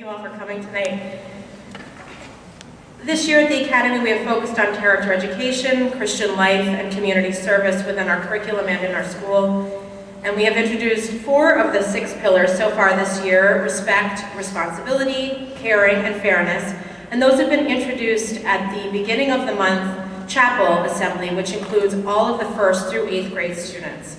you all for coming tonight. This year at the Academy, we have focused on character education, Christian life, and community service within our curriculum and in our school. And we have introduced 4 of the 6 pillars so far this year: respect, responsibility, caring, and fairness. And those have been introduced at the beginning of the month chapel assembly, which includes all of the 1st through 8th grade students.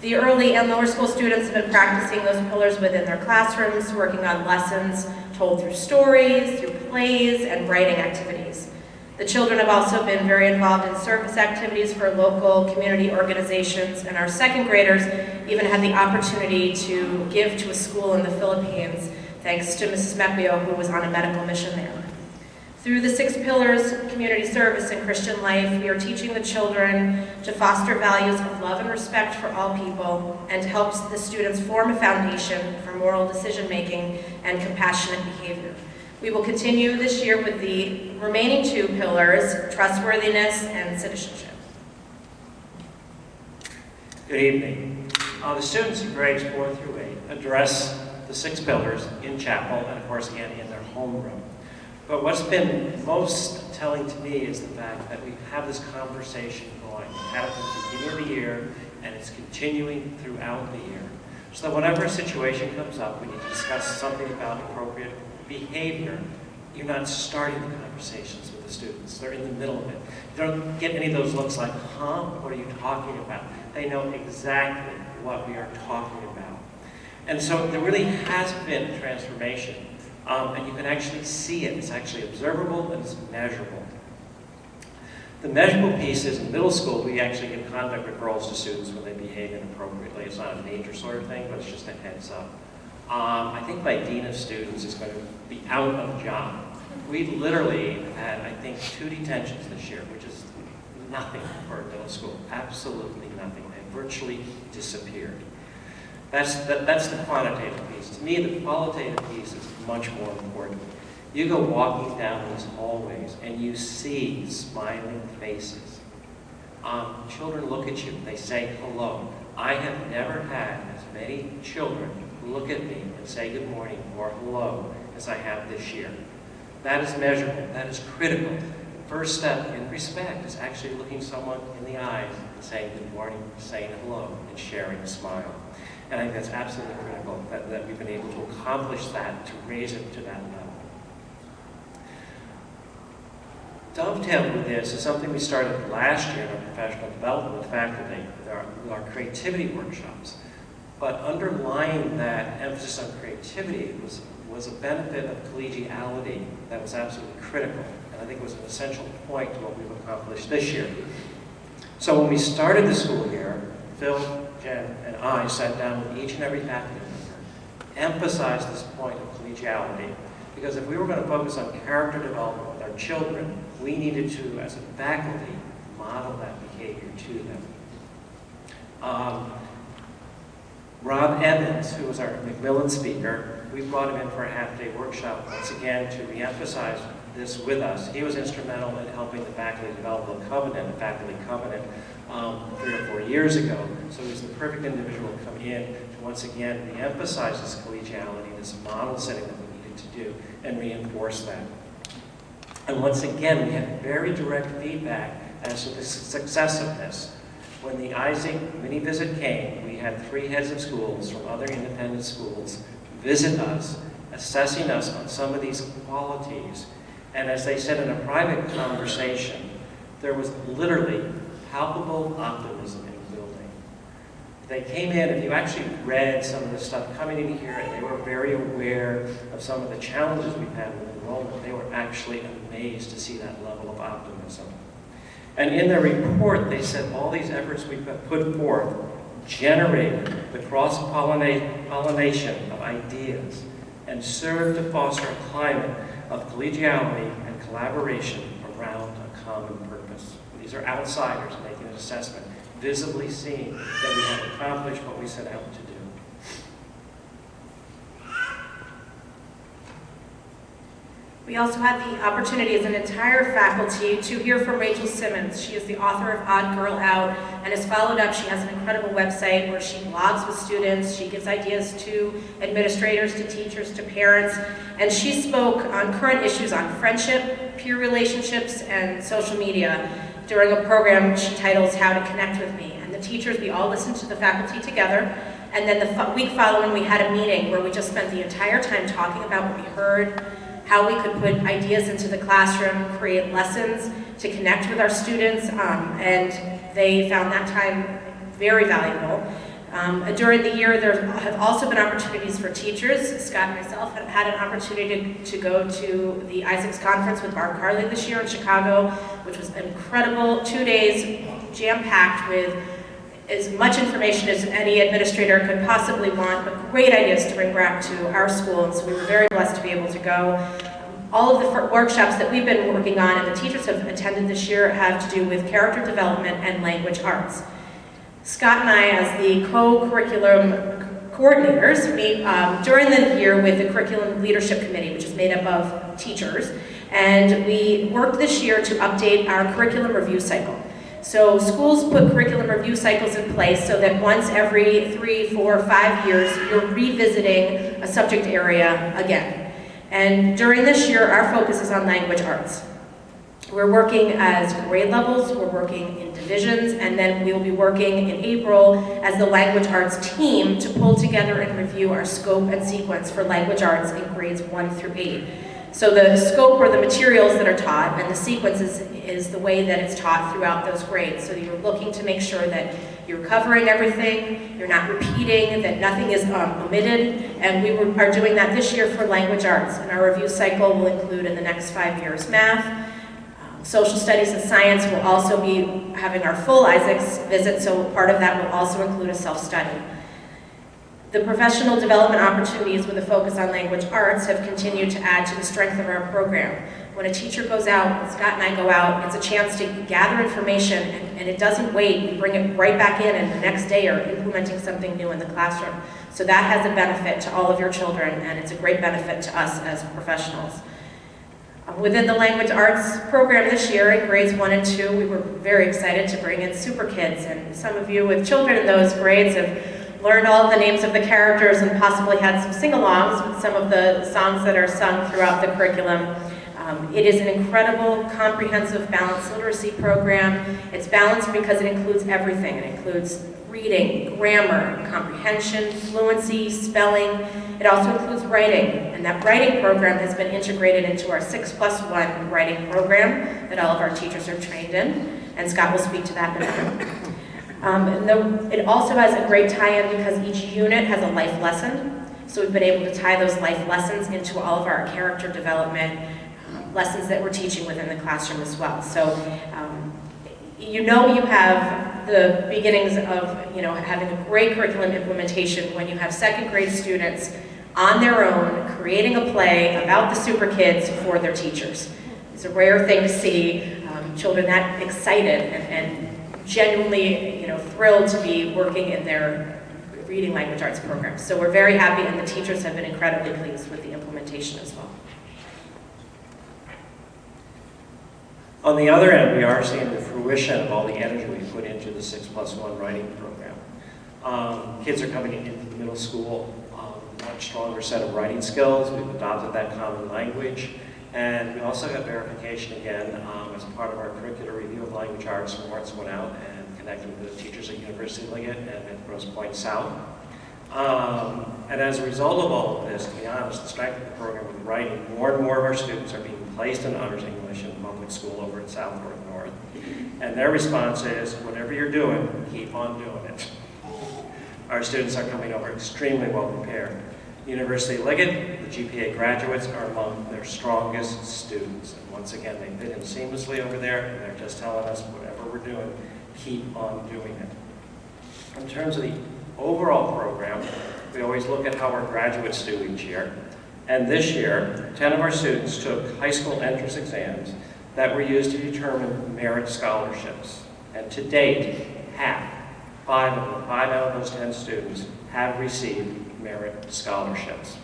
The early and lower school students have been practicing those pillars within their classrooms, working on lessons told through stories, through plays, and writing activities. The children have also been very involved in service activities for local community organizations, and our 2nd graders even had the opportunity to give to a school in the Philippines, thanks to Mrs. Mepio, who was on a medical mission there. Through the 6 pillars, community service and Christian life, we are teaching the children to foster values of love and respect for all people, and to help the students form a foundation for moral decision-making and compassionate behavior. We will continue this year with the remaining 2 pillars, trustworthiness and citizenship. Good evening. The students in grades 4 through 8 address the 6 pillars in chapel and, of course, again in their homeroom. But what's been most telling to me is the fact that we have this conversation going. We had it at the beginning of the year, and it's continuing throughout the year. So that whenever a situation comes up, we need to discuss something about appropriate behavior. You're not starting the conversations with the students. They're in the middle of it. You don't get any of those looks like, huh, what are you talking about? They know exactly what we are talking about. And so there really has been a transformation. And you can actually see it. It's actually observable and it's measurable. The measurable piece is in middle school, we actually give conduct referrals to students when they behave inappropriately. It's not a major sort of thing, but it's just a heads up. I think my dean of students is going to be out of job. We literally had, I think, 2 detentions this year, which is nothing for middle school. Absolutely nothing. They virtually disappeared. That's the quantitative piece. To me, the qualitative piece is much more important. You go walking down these hallways and you see smiling faces. Children look at you, they say hello. I have never had as many children look at me and say good morning or hello as I have this year. That is measurable, that is critical. The first step in respect is actually looking someone in the eyes and saying good morning, saying hello, and sharing a smile. And I think that's absolutely critical that we've been able to accomplish that, to raise it to that level. Dovetailed with this is something we started last year in our professional development with faculty, with our creativity workshops. But underlying that emphasis on creativity was a benefit of collegiality that was absolutely critical. And I think it was an essential point to what we've accomplished this year. So when we started the school year, Phil, Jen, and I sat down with each and every faculty member, emphasized this point of collegiality, because if we were going to focus on character development with our children, we needed to, as a faculty, model that behavior to them. Rob Evans, who was our Macmillan speaker, we brought him in for a half-day workshop once again to re-emphasize this with us. He was instrumental in helping the faculty develop a covenant, a faculty covenant, 3 or 4 years ago. So he was the perfect individual to come in to once again re-emphasize this collegiality, this model setting that we needed to do, and reinforce that. And once again, we had very direct feedback as to the success of this. When the Isaac mini-visit came, we had 3 heads of schools from other independent schools visit us, assessing us on some of these qualities. And as they said in a private conversation, there was literally palpable optimism in the building. They came in, and you actually read some of the stuff coming in here, and they were very aware of some of the challenges we've had with enrollment. They were actually amazed to see that level of optimism. And in their report, they said all these efforts we've put forth generated the cross-pollination of ideas and served to foster a climate of collegiality and collaboration around a common purpose. These are outsiders making an assessment, visibly seeing that we have accomplished what we set out to do. We also had the opportunity as an entire faculty to hear from Rachel Simmons. She is the author of Odd Girl Out and has followed up. She has an incredible website where she blogs with students. She gives ideas to administrators, to teachers, to parents. And she spoke on current issues on friendship, peer relationships, and social media during a program she titles How to Connect with Me. And the teachers, we all listened to the faculty together. And then the week following, we had a meeting where we just spent the entire time talking about what we heard, how we could put ideas into the classroom, create lessons to connect with our students, and they found that time very valuable. During the year, there have also been opportunities for teachers. Scott and myself have had an opportunity to go to the Isaacs Conference with Barb Carley this year in Chicago, which was incredible. 2 days jam-packed with as much information as any administrator could possibly want, but great ideas to bring back to our school, and so we were very blessed to be able to go. All of the workshops that we've been working on and the teachers have attended this year have to do with character development and language arts. Scott and I, as the co-curriculum coordinators, meet during the year with the Curriculum Leadership Committee, which is made up of teachers, and we worked this year to update our curriculum review cycle. So schools put curriculum review cycles in place so that once every 3, 4, 5 years, you're revisiting a subject area again. And during this year, our focus is on language arts. We're working as grade levels, we're working in divisions, and then we will be working in April as the language arts team to pull together and review our scope and sequence for language arts in grades 1 through 8. So the scope are the materials that are taught, and the sequence is the way that it's taught throughout those grades. So you're looking to make sure that you're covering everything, you're not repeating, that nothing is omitted, and we are doing that this year for language arts. And our review cycle will include in the next 5 years math, social studies and science. Will also be having our full Isaacs visit, so part of that will also include a self-study. The professional development opportunities with a focus on language arts have continued to add to the strength of our program. When a teacher goes out, when Scott and I go out, it's a chance to gather information, and it doesn't wait. We bring it right back in, and the next day are implementing something new in the classroom. So that has a benefit to all of your children, and it's a great benefit to us as professionals. Within the language arts program this year in grades 1 and 2, we were very excited to bring in Super Kids, and some of you with children in those grades have learned all the names of the characters and possibly had some sing-alongs with some of the songs that are sung throughout the curriculum. It is an incredible, comprehensive, balanced literacy program. It's balanced because it includes everything. It includes reading, grammar, comprehension, fluency, spelling. It also includes writing, and that writing program has been integrated into our 6+1 writing program that all of our teachers are trained in, and Scott will speak to that in a minute. It also has a great tie-in because each unit has a life lesson, so we've been able to tie those life lessons into all of our character development lessons that we're teaching within the classroom as well. So you have the beginnings of having a great curriculum implementation when you have second grade students on their own creating a play about the Super Kids for their teachers. It's a rare thing to see children that excited and genuinely thrilled to be working in their reading language arts program. So we're very happy, and the teachers have been incredibly pleased with the implementation as well. On the other end, we are seeing the fruition of all the energy we put into the 6+1 writing program. Kids are coming into middle school with a much stronger set of writing skills. We've adopted that common language. And we also got verification again as part of our curricular review of language arts. Lawrence went out and connected with the teachers at University Liggett and at Grosse Pointe South. And as a result of all of this, to be honest, the strength of the program with writing, more and more of our students are being placed in honors English in public school over at South North. And their response is, whatever you're doing, keep on doing it. Our students are coming over extremely well prepared. University Liggett, the GPA graduates are among their strongest students. And once again, they fit in seamlessly over there, and they're just telling us, whatever we're doing, keep on doing it. In terms of the overall program, we always look at how our graduates do each year. And this year, 10 of our students took high school entrance exams that were used to determine merit scholarships. And to date, 5 out of those 10 students have received merit scholarships.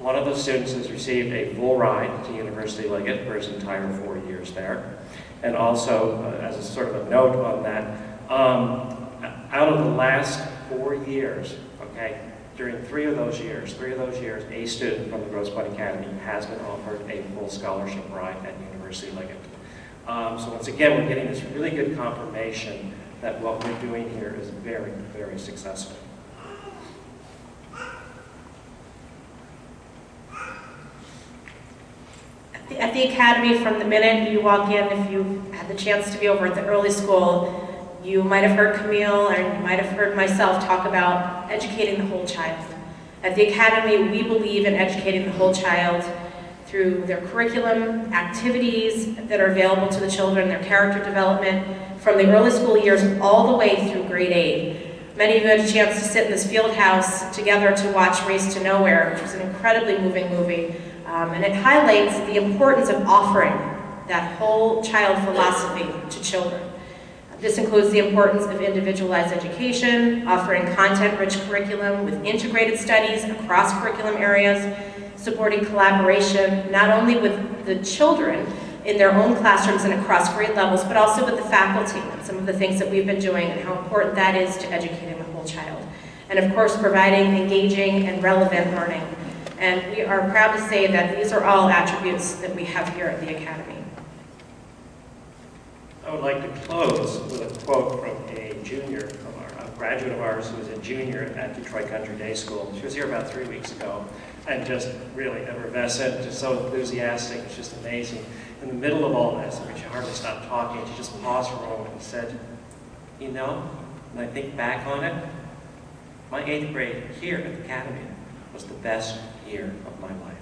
One of those students has received a full ride to University Liggett for his entire 4 years there. And also, as a sort of a note on that, out of the last 4 years, okay, during three of those years, a student from the Grosse Pointe Academy has been offered a full scholarship ride at University Liggett. So once again, we're getting this really good confirmation that what we're doing here is very, very successful. At the Academy, from the minute you walk in, if you had the chance to be over at the early school, you might have heard Camille and you might have heard myself talk about educating the whole child. At the Academy, we believe in educating the whole child through their curriculum, activities that are available to the children, their character development, from the early school years all the way through grade 8. Many of you had a chance to sit in this field house together to watch Race to Nowhere, which was an incredibly moving movie. And it highlights the importance of offering that whole child philosophy to children. This includes the importance of individualized education, offering content-rich curriculum with integrated studies across curriculum areas, supporting collaboration not only with the children in their own classrooms and across grade levels, but also with the faculty and some of the things that we've been doing and how important that is to educating the whole child. And of course, providing engaging and relevant learning. And we are proud to say that these are all attributes that we have here at the Academy. I would like to close with a quote from a junior, a graduate of ours who was a junior at Detroit Country Day School. She was here about 3 weeks ago and just really effervescent, just so enthusiastic. It's just amazing. In the middle of all this, I mean, she hardly stopped talking. She just paused for a moment and said, you know, when I think back on it, my 8th grade here at the Academy was the best year of my life.